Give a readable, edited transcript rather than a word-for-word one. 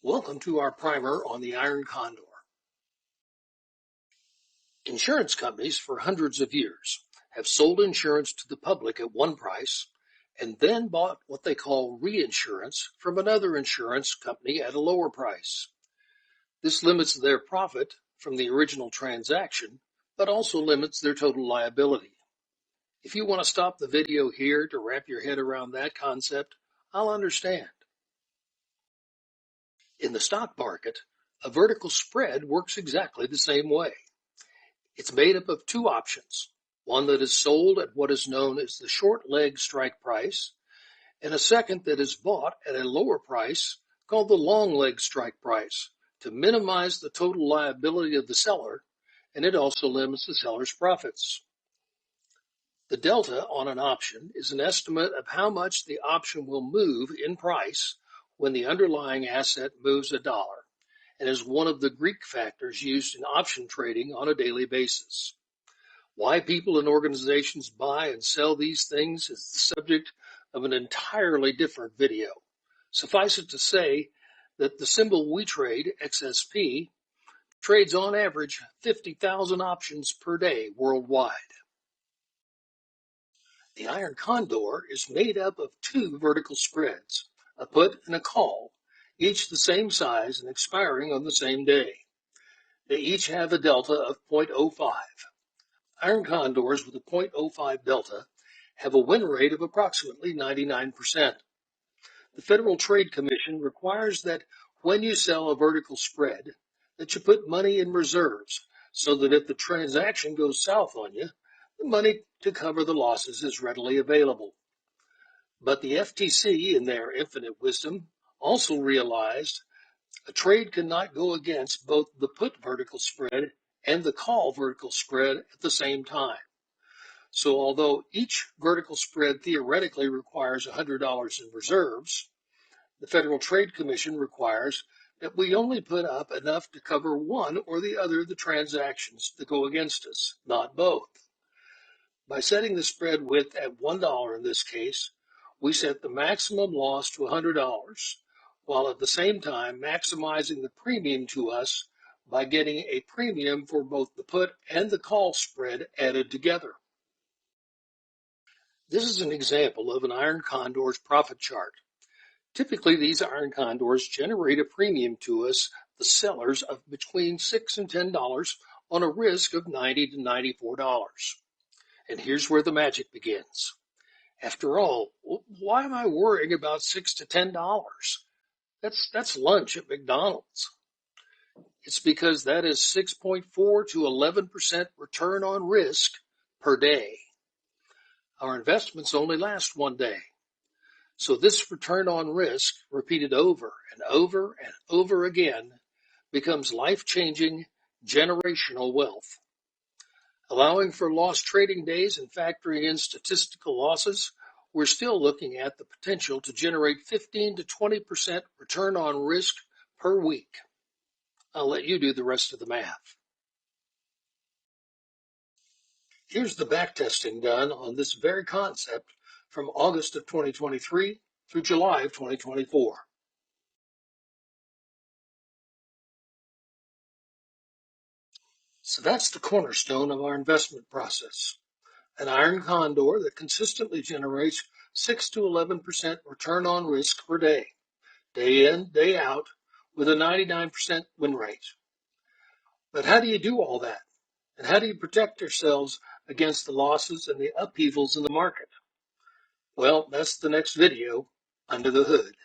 Welcome to our primer on the Iron Condor. Insurance companies for hundreds of years have sold insurance to the public at one price and then bought what they call reinsurance from another insurance company at a lower price. This limits their profit from the original transaction, but also limits their total liability. If you want to stop the video here to wrap your head around that concept, I'll understand. In the stock market, a vertical spread works exactly the same way. It's made up of two options, one that is sold at what is known as the short leg strike price, and a second that is bought at a lower price called the long leg strike price to minimize the total liability of the seller, and it also limits the seller's profits. The delta on an option is an estimate of how much the option will move in price when the underlying asset moves $1, and is one of the Greek factors used in option trading on a daily basis. Why people and organizations buy and sell these things is the subject of an entirely different video. Suffice it to say that the symbol we trade, XSP, trades on average 50,000 options per day worldwide. The Iron Condor is made up of two vertical spreads, a put and a call, each the same size and expiring on the same day. They each have a delta of 0.05. Iron Condors with a 0.05 delta have a win rate of approximately 99%. The Federal Trade Commission requires that when you sell a vertical spread, that you put money in reserves so that if the transaction goes south on you, the money to cover the losses is readily available. But the FTC, in their infinite wisdom, also realized a trade cannot go against both the put vertical spread and the call vertical spread at the same time. So although each vertical spread theoretically requires $100 in reserves, the Federal Trade Commission requires that we only put up enough to cover one or the other of the transactions that go against us, not both. By setting the spread width at $1 in this case, we set the maximum loss to $100, while at the same time maximizing the premium to us by getting a premium for both the put and the call spread added together. This is an example of an Iron Condor's profit chart. Typically, these Iron Condors generate a premium to us, the sellers, of between $6 and $10 on a risk of $90 to $94. And here's where the magic begins. After all, why am I worrying about $6 to $10? That's lunch at McDonald's. It's because that is 6.4 to 11% return on risk per day. Our investments only last one day. So this return on risk, repeated over and over and over again, becomes life-changing generational wealth. Allowing for lost trading days and factoring in statistical losses, we're still looking at the potential to generate 15 to 20% return on risk per week. I'll let you do the rest of the math. Here's the backtesting done on this very concept from August of 2023 through July of 2024. So that's the cornerstone of our investment process. An Iron Condor that consistently generates 6 to 11% return on risk per day in, day out, with a 99% win rate. But how do you do all that? And how do you protect yourselves against the losses and the upheavals in the market? Well, that's the next video, Under the Hood.